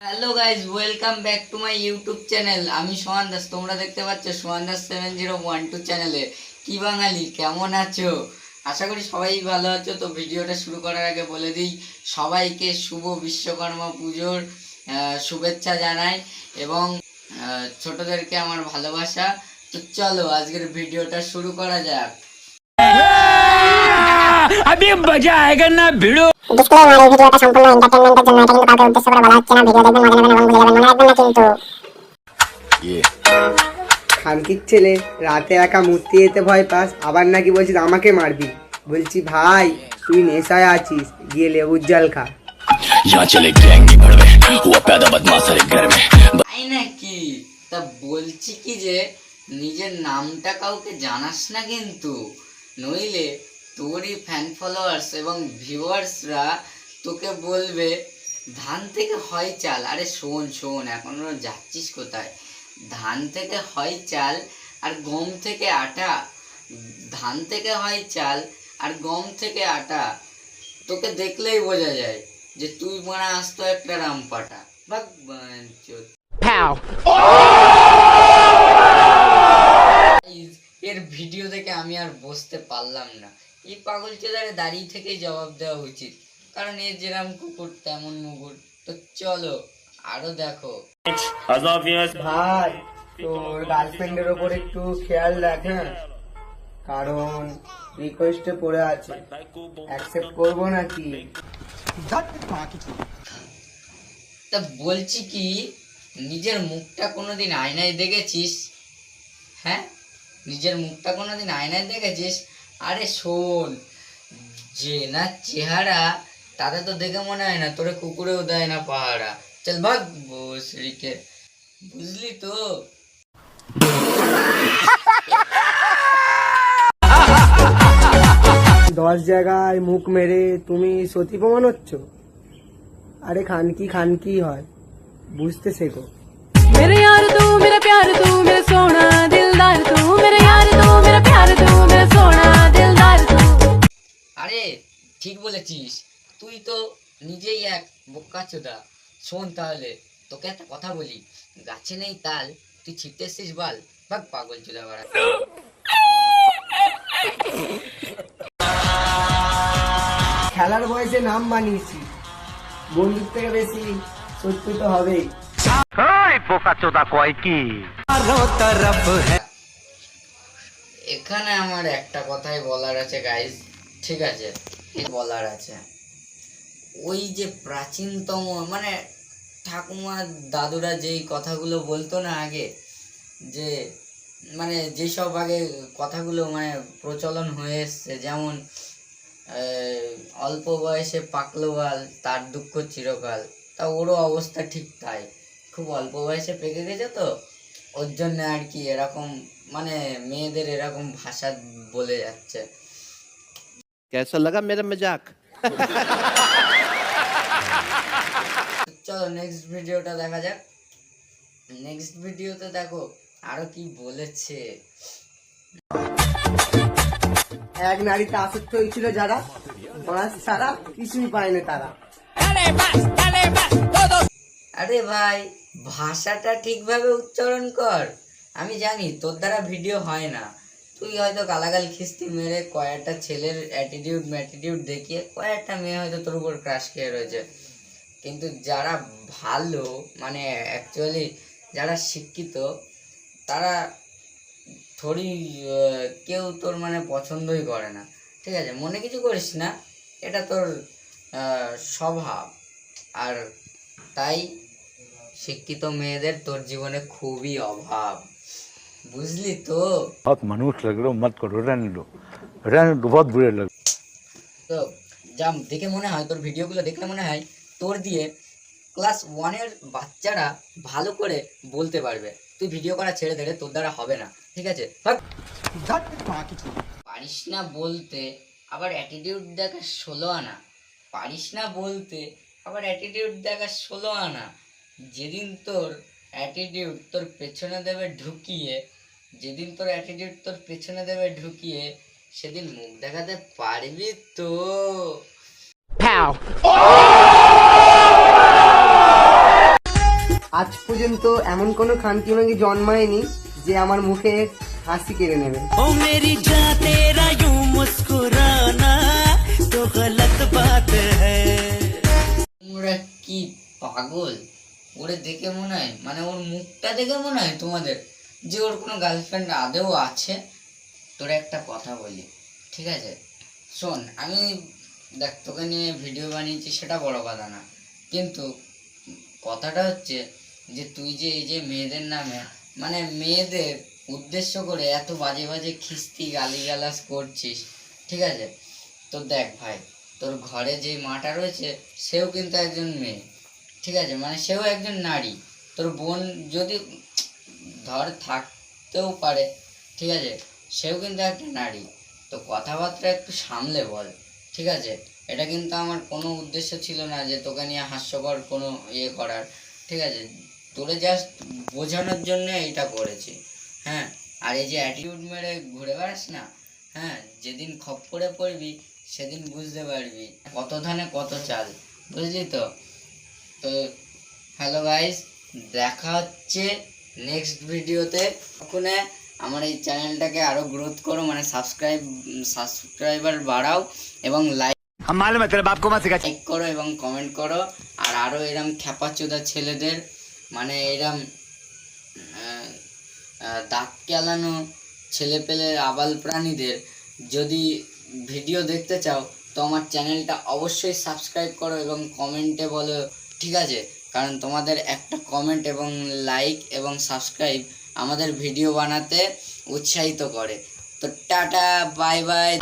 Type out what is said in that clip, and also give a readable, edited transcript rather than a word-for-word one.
Hello guys, welcome back to my YouTube channel. আমি সোহান দাস, তোমরা দেখতে পাচ্ছ সোহান দাস 7012 চ্যানেলে। কি বাঙালি, কেমন আছো? আশা করি সবাই ভালো আছো। তো ভিডিওটা শুরু করার আগে বলে দিই, সবাইকে শুভ বিশ্বকর্মা পুজোর শুভেচ্ছা জানাই এবং ছোটদেরকে আমার ভালোবাসা। তো চলো আজকের ভিডিওটা শুরু করা যাক। अभी मजा आएगा ना भिड़ो। ডিসক্লেমার, এই ভিডিওটা সম্পূর্ণ এন্টারটেইনমেন্টের জন্য। এটা কিন্তু কাউকে উদ্দেশ্য করে বলা হচ্ছে না। ভিডিও দেখবেন, মজা নেবেন এবং ভুলে যাবেন, মনে রাখবেন না কিন্তু। খানকির ছেলে, রাতে একা মূর্তি যেতে ভয় পাস, আবার নাকি বলছিস আমাকে মারবি। বলছি ভাই, তুই নেশায় আছিস, গিয়ে লেবুর জল খা। यहाँ चले गैंग नहीं भड़वे हुआ पैदा बदमाश सारे घर में। তাই নাকি? তা বলছি কি যে নিজের নামটা কাউকে জানাস না কিন্তু, নইলে তোরই ফ্যান ফলোয়ার্স এবং ভিউয়ার্সরা তোকে বলবে ধান থেকে হয় চাল। আরে শোন শোন, এখনো যাচ্ছিস কোথায়? ধান থেকে হয় চাল আর গম থেকে আটা। ধান থেকে হয় চাল আর গম থেকে আটা। তোকে দেখলেই বোঝা যায় যে তুই মারা আসতো একটা রামপাটা। ভাগ বাঞ্চোদ। এর ভিডিও দেখে আমি আর বসতে পারলাম না। এই পাগল চেদারে দাঁড়িয়ে থেকেই জবাব দেওয়া উচিত, কারণ এর যেরাম কুকুর তেমন মুগুর। তো চলো আরো দেখো। ভাই, তোর গার্লফ্রেন্ডের ওপর একটু খেয়াল রাখ, হ্যাঁ? কারণ রিকোয়েস্টে পড়ে আছে, অ্যাকসেপ্ট করবো নাকি? তা বলছি কি, নিজের মুখটা কোনোদিন আয়নায় দেখেছিস? হ্যাঁ, নিজের মুখটা কোনোদিন আয়নায় দেখেছিস? আরে শোন, যে না চেহারা তাতে তো দেখে মনে হয় না তোরে কুকুরেও দেয় না পাহারা। চল ভাগ বসরিকে, বুঝলি তো? দশ জায়গায় মুখ মেরে তুমি সতী প্রমাণ হচ্ছ। আরে খানকি খানকি হয়, বুঝতে শেখো। मेरे यार तू मेरा प्यार तू मेरा सोना दिलदार तू मेरे यार तू मेरा प्यार तू मेरा सोना दिलदार तू। আরে ঠিক বলেছিস, তুই তো নিজেই এক বোকাচোদা। শোন তাহলে, তোকে একটা কথা বলি, গাছে নেই তাল, তুই ছিটতে এসছিস বাল। ভাগ পাগল চোদা বাড়া। খেলার বয়সে নাম বানিয়েছি, বন্দুক থেকে বেশি সত্যি তো হবেই। এখানে আমার একটা কথাই বলার আছে গাইজ, ঠিক আছে? বলার আছে, ওই যে প্রাচীনতম মানে ঠাকুমা দাদুরা যেই কথাগুলো বলতো না আগে, যে মানে যেসব আগে কথাগুলো মানে প্রচলন হয়ে এসছে, যেমন অল্প বয়সে পাকলো বাল, তার দুঃখ চিরকাল। তা ওরও অবস্থা ঠিক তাই, খুব অল্প বয়সে পেকে গেছে তো, ওর জন্য আর কি এরকম মানে মেয়েদের এরকম ভাষা বলে যাচ্ছে। कैसा लगा मेरा मजाक? চলো নেক্সট ভিডিওটা দেখা যাক। নেক্সট ভিডিওতে দেখো আরো কি বলেছে। এক নারীতে আসক্ত হয়েছিল যারা, ফরাস ছাড়া কিছুই পায়নি তারা। আরে ভাই, ভাষাটা ঠিকভাবে উচ্চারণ কর। আমি জানি তোর দ্বারা ভিডিও হয় না, তুই হয়তো গালাগাল খিস্তি মেরে কয়েকটা ছেলের অ্যাটিটিউড দেখিয়ে কয়েকটা মেয়ে হয়তো তোর উপর ক্রাশ খেয়ে রয়েছে, কিন্তু যারা ভালো মানে অ্যাকচুয়ালি যারা শিক্ষিত, তারা থোড়ি কেউ তোর মানে পছন্দই করে না। ঠিক আছে, মনে কিছু করিস না, এটা তোর স্বভাব। আর তাই শিক্ষিত মেয়েদের তোর জীবনে খুবই অভাব, বুঝলি তো? बहुत मनुष्य लग रहे हो, मत करो, रहने दो बहुत बुरे लग। তো যা দেখে মনে হয়, তোর ভিডিওগুলো দেখলে মনে হয় তোর দিয়ে ক্লাস 1-এর বাচ্চারা ভালো করে বলতে পারবে। তুই ভিডিও করা ছেড়ে দে, তোর দ্বারা হবে না, ঠিক আছে? পারিস না বলতে আবার অ্যাটিটিউড দেখা 16 আনা। পারিস না বলতে আবার অ্যাটিটিউড দেখা 16 আনা। যেদিন তোর অ্যাটিটিউড তোর পেছনে দেবে ঢুকিয়ে, যেদিন তোর অ্যাটিটিউড তোর পেছনে দেবে ঢুকিয়ে, সেদিন মুখ দেখাতে পারবি তো? আজ পর্যন্ত এমন কোনো খানকি মাঙ্কি জন্মায়নি যে আমার মুখে হাসি কেড়ে নেবে। ओ मेरी जान तेरा यूं मुस्कुराना तो गलत बात है। তোমরা কি পাগল? ওরে দেখে মনে হয়, মানে ওর মুখটা দেখে মনে হয় তোমাদের যে ওর কোনো গার্লফ্রেন্ড আদেও আছে। তোরা একটা কথা বলি, ঠিক আছে? শোন, আমি দেখ তোকে নিয়ে ভিডিও বানিয়েছি সেটা বড় কথা না, কিন্তু কথাটা হচ্ছে যে তুই যে এই যে মেয়েদের নামে, মানে মেয়েদের উদ্দেশ্য করে এত বাজে বাজে খিস্তি গালিগালাজ করছিস, ঠিক আছে? তো দেখ ভাই, তোর ঘরে যে মাটা রয়েছে সেও কিন্তু একজন মেয়ে, ঠিক আছে? মানে সেও একজন নারী। তোর বোন যদি ধর থাকতেও পারে, ঠিক আছে, সেও কিন্তু একটা নারী। তো কথাবার্তা একটু সামলে বল, ঠিক আছে? এটা কিন্তু আমার কোনো উদ্দেশ্য ছিল না যে তোকে নিয়ে হাস্যকর কোনো ইয়ে করার, ঠিক আছে? তোরে জাস্ট বোঝানোর জন্য এইটা করেছি, হ্যাঁ। আর এই যে অ্যাটিটিউড মেরে ঘুরে বেড়াস না, হ্যাঁ, যেদিন খপ্পরে পড়বি সেদিন বুঝতে পারবি কত ধানে কত চাল, বুঝলি তো? তো হ্যালো গাইস, দেখা হচ্ছে নেক্সট ভিডিওতে। ওখানে আমার এই চ্যানেলটাকে আরও গ্রোথ করো, মানে সাবস্ক্রাইবার বাড়াও এবং লাইক हम मालूम है तेरे बाप को मत सिखा। করো এবং কমেন্ট করো। আর আরও এরম খ্যাপাচোদা ছেলেদের, মানে এরম দাঁত কেলানো ছেলে পেলে আবাল প্রাণীদের যদি ভিডিও দেখতে চাও তো আমার চ্যানেলটা অবশ্যই সাবস্ক্রাইব করো এবং কমেন্টে বলো, ঠিক আছে? কারণ তোমাদের একটা কমেন্ট এবং লাইক এবং সাবস্ক্রাইব আমাদের ভিডিও বানাতে উৎসাহিত করে। তো টাটা, বাই বাই।